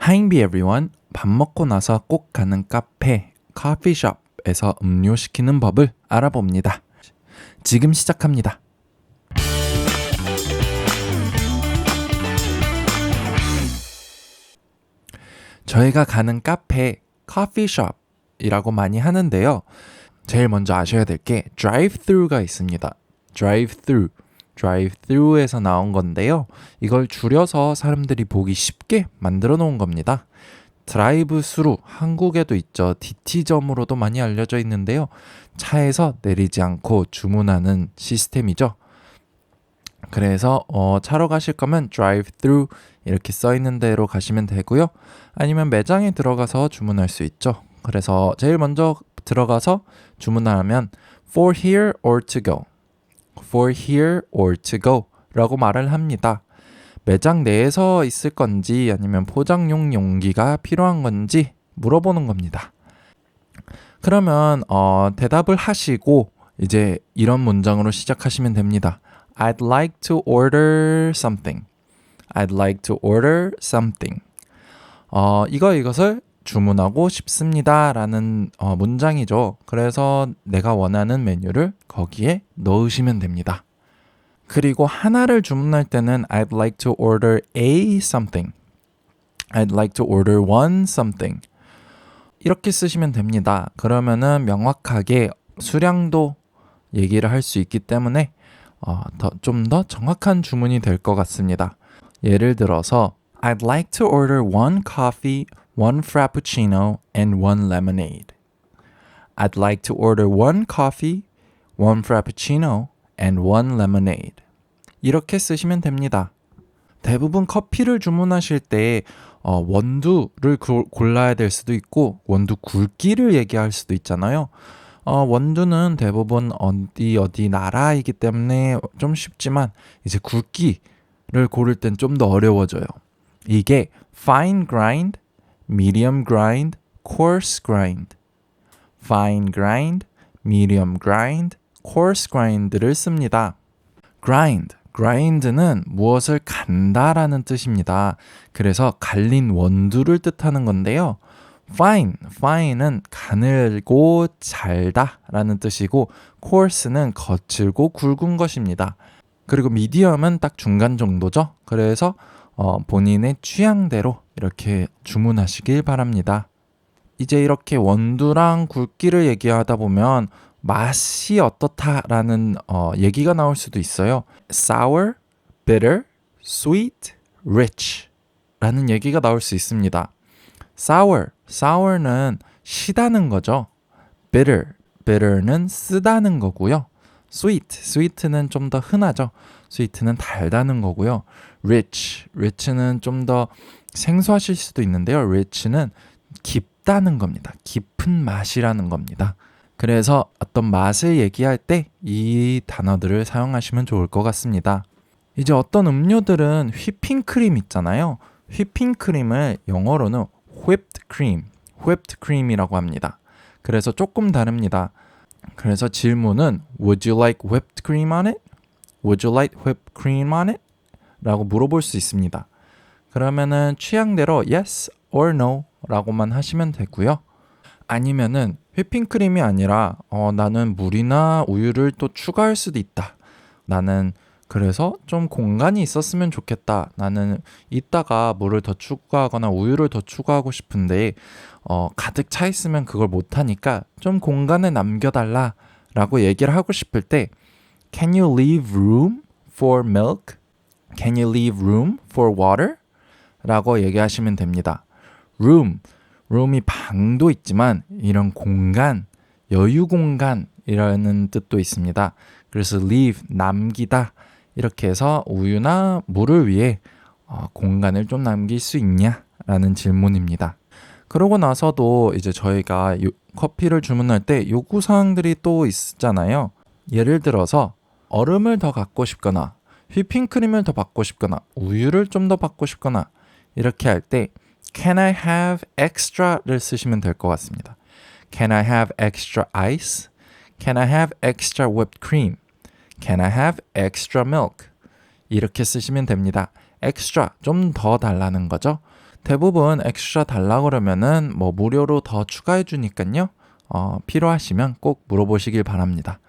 Hi everyone. 밥 먹고 나서 꼭 가는 카페, 커피숍에서 음료 시키는 법을 알아봅니다. 지금 시작합니다. 저희가 가는 카페, 커피숍이라고 많이 하는데요. 제일 먼저 아셔야 될 게 drive-thru가 있습니다. drive-thru에서 나온 건데요. 이걸 줄여서 사람들이 보기 쉽게 만들어 놓은 겁니다. 드라이브 스루, 한국에도 있죠. DT점으로도 많이 알려져 있는데요. 차에서 내리지 않고 주문하는 시스템이죠. 그래서 차로 가실 거면 drive through 이렇게 써 있는 대로 가시면 되고요. 아니면 매장에 들어가서 주문할 수 있죠. 그래서 제일 먼저 들어가서 주문하면 for here or to go, for here or to go 라고 말을 합니다. 매장 내에서 있을 건지 아니면 포장용 용기가 필요한 건지 물어보는 겁니다. 그러면 대답을 하시고 이제 이런 문장으로 시작하시면 됩니다. I'd like to order something. I'd like to order something. 이것을 주문하고 싶습니다 라는 문장이죠. 그래서 내가 원하는 메뉴를 거기에 넣으시면 됩니다. 그리고 하나를 주문할 때는 I'd like to order a something. I'd like to order one something. 이렇게 쓰시면 됩니다. 그러면은 명확하게 수량도 얘기를 할 수 있기 때문에 좀 더 정확한 주문이 될 것 같습니다. 예를 들어서 I'd like to order one coffee, one frappuccino, and one lemonade. I'd like to order one coffee, one frappuccino, and one lemonade. 이렇게 쓰시면 됩니다. 대부분 커피를 주문하실 때 원두를 골라야 될 수도 있고 원두 굵기를 얘기할 수도 있잖아요. 원두는 대부분 어디 나라이기 때문에 좀 쉽지만 이제 굵기를 고를 땐 좀 더 어려워져요. 이게 fine grind, medium grind, coarse grind, fine grind, medium grind, coarse grind를 씁니다. grind는 무엇을 간다라는 뜻입니다. 그래서 갈린 원두를 뜻하는 건데요. fine은 가늘고 잘다라는 뜻이고 coarse는 거칠고 굵은 것입니다. 그리고 medium은 딱 중간 정도죠. 그래서 본인의 취향대로 이렇게 주문하시길 바랍니다. 이제 이렇게 원두랑 굵기를 얘기하다 보면 맛이 어떻다라는 얘기가 나올 수도 있어요. sour, bitter, sweet, rich 라는 얘기가 나올 수있습니다. sour는 시다는 거죠. bitter는 쓰다는 거고요. sweet는 좀 더 흔하죠. sweet는 달다는 거고요. rich는 좀 더 생소하실 수도 있는데요. rich는 깊다는 겁니다. 깊은 맛이라는 겁니다. 그래서 어떤 맛을 얘기할 때 이 단어들을 사용하시면 좋을 것 같습니다. 이제 어떤 음료들은 휘핑크림 있잖아요. 휘핑크림을 영어로는 whipped cream이라고 합니다. 그래서 조금 다릅니다. 그래서 질문은 Would you like whipped cream on it? Would you like whipped cream on it? 라고 물어볼 수 있습니다. 그러면은 취향대로 yes or no 라고만 하시면 되고요. 아니면은 휘핑크림이 아니라 나는 물이나 우유를 또 추가할 수도 있다. 나는 그래서 좀 공간이 있었으면 좋겠다. 나는 이따가 물을 더 추가하거나 우유를 더 추가하고 싶은데 가득 차 있으면 그걸 못하니까 좀 공간을 남겨달라 라고 얘기를 하고 싶을 때 Can you leave room for milk? Can you leave room for water? 라고 얘기하시면 됩니다. room이 방도 있지만 이런 공간, 여유 공간이라는 뜻도 있습니다. 그래서 leave, 남기다 이렇게 해서 우유나 물을 위해 공간을 좀 남길 수 있냐라는 질문입니다. 그러고 나서도 이제 저희가 커피를 주문할 때 요구사항들이 또 있잖아요. 예를 들어서 얼음을 더 갖고 싶거나 휘핑크림을 더 받고 싶거나 우유를 좀 더 받고 싶거나 이렇게 할 때 Can I have extra를 쓰시면 될 것 같습니다. Can I have extra ice? Can I have extra whipped cream? Can I have extra milk? 이렇게 쓰시면 됩니다. extra, 좀 더 달라는 거죠. 대부분 엑스트라 달라고 그러면은 뭐 무료로 더 추가해 주니까요. 필요하시면 꼭 물어보시길 바랍니다.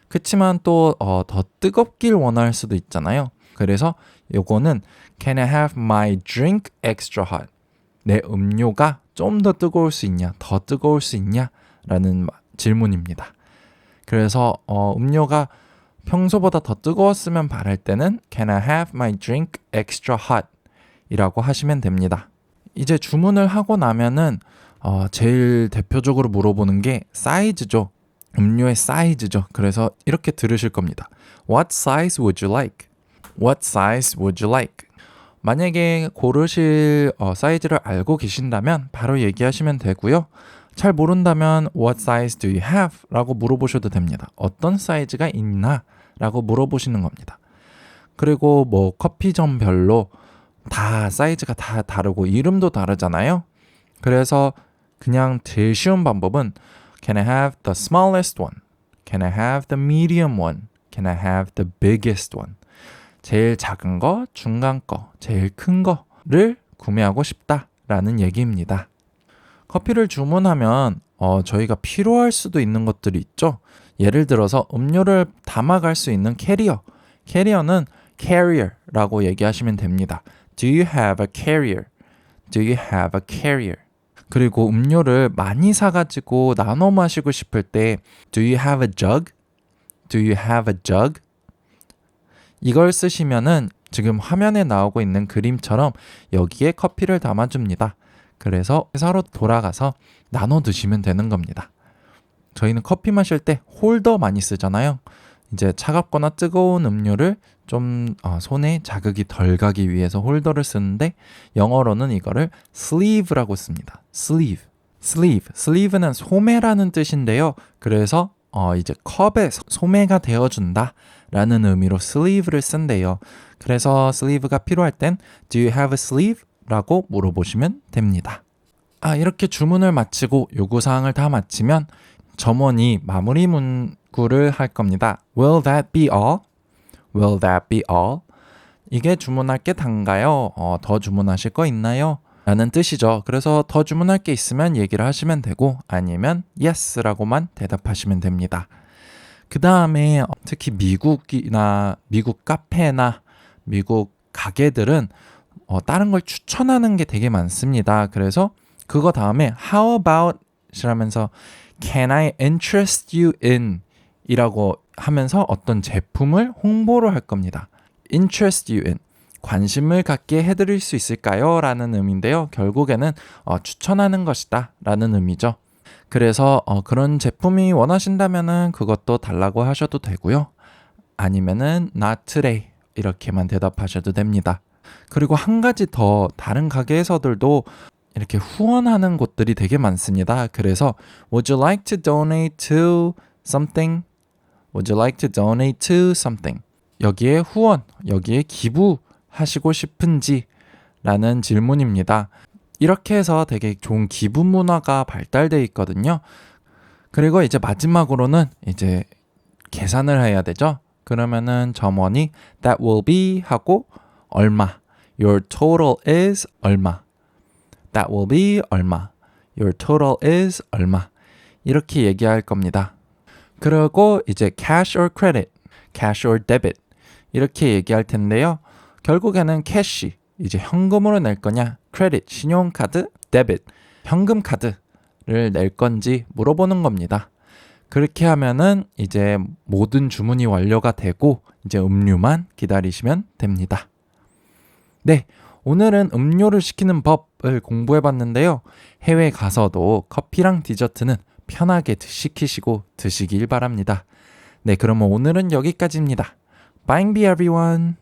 그치만 또 더 뜨겁길 원할 수도 있잖아요. 그래서 요거는 Can I have my drink extra hot? 내 음료가 좀 더 뜨거울 수 있냐? 더 뜨거울 수 있냐? 라는 질문입니다. 그래서 음료가 평소보다 더 뜨거웠으면 바랄 때는 Can I have my drink extra hot? 이라고 하시면 됩니다. 이제 주문을 하고 나면은 제일 대표적으로 물어보는 게 사이즈죠. 음료의 사이즈죠. 그래서 이렇게 들으실 겁니다. What size would you like? What size would you like? 만약에 고르실 사이즈를 알고 계신다면 바로 얘기하시면 되고요. 잘 모른다면 What size do you have? 라고 물어보셔도 됩니다. 어떤 사이즈가 있나? 라고 물어보시는 겁니다. 그리고 뭐 커피점별로 다 사이즈가 다 다르고 이름도 다르잖아요. 그래서 그냥 제일 쉬운 방법은 Can I have the smallest one? Can I have the medium one? Can I have the biggest one? 제일 작은 거, 중간 거, 제일 큰 거를 구매하고 싶다라는 얘기입니다. 커피를 주문하면 저희가 필요할 수도 있는 것들이 있죠. 예를 들어서 음료를 담아갈 수 있는 캐리어. 캐리어는 carrier라고 얘기하시면 됩니다. Do you have a carrier? Do you have a carrier? 그리고 음료를 많이 사가지고 나눠 마시고 싶을 때 Do you have a jug? Do you have a jug? 이걸 쓰시면은 지금 화면에 나오고 있는 그림처럼 여기에 커피를 담아줍니다. 그래서 회사로 돌아가서 나눠 드시면 되는 겁니다. 저희는 커피 마실 때 홀더 많이 쓰잖아요. 이제 차갑거나 뜨거운 음료를 좀 손에 자극이 덜 가기 위해서 홀더를 쓰는데 영어로는 이거를 sleeve라고 씁니다. sleeve는 소매라는 뜻인데요. 그래서 이제 컵에 소매가 되어준다 라는 의미로 sleeve를 쓴대요. 그래서 sleeve가 필요할 땐 Do you have a sleeve? 라고 물어보시면 됩니다. 이렇게 주문을 마치고 요구사항을 다 마치면 점원이 마무리 문구를 할 겁니다. Will that be all? Will that be all? 이게 주문할 게 단가요? 더 주문하실 거 있나요? 라는 뜻이죠. 그래서 더 주문할 게 있으면 얘기를 하시면 되고 아니면 yes라고만 대답하시면 됩니다. 그 다음에 특히 미국 카페나 미국 가게들은 다른 걸 추천하는 게 되게 많습니다. 그래서 그거 다음에 how about 이라면서 can I interest you in 이라고 하면서 어떤 제품을 홍보를 할 겁니다. interest you in 관심을 갖게 해드릴 수 있을까요? 라는 의미인데요. 결국에는 추천하는 것이다 라는 의미죠. 그래서 그런 제품이 원하신다면은 그것도 달라고 하셔도 되고요. 아니면은 not today 이렇게만 대답하셔도 됩니다. 그리고 한 가지 더 다른 가게에서들도 이렇게 후원하는 곳들이 되게 많습니다. 그래서 Would you like to donate to something? Would you like to donate to something? 여기에 후원, 여기에 기부하시고 싶은지? 라는 질문입니다. 이렇게 해서 되게 좋은 기부 문화가 발달되어 있거든요. 그리고 이제 마지막으로는 이제 계산을 해야 되죠. 그러면은 점원이 That will be 하고 얼마 Your total is 얼마 That will be 얼마 Your total is 얼마 이렇게 얘기할 겁니다. 그리고 이제 cash or credit, cash or debit 이렇게 얘기할 텐데요. 결국에는 캐시, 이제 현금으로 낼 거냐 credit, 신용카드, debit, 현금 카드를 낼 건지 물어보는 겁니다. 그렇게 하면은 이제 모든 주문이 완료가 되고 이제 음료만 기다리시면 됩니다. 네, 오늘은 음료를 시키는 법을 공부해 봤는데요. 해외 가서도 커피랑 디저트는 편하게 시키시고 드시길 바랍니다. 네, 그러면 오늘은 여기까지입니다. Bye everyone.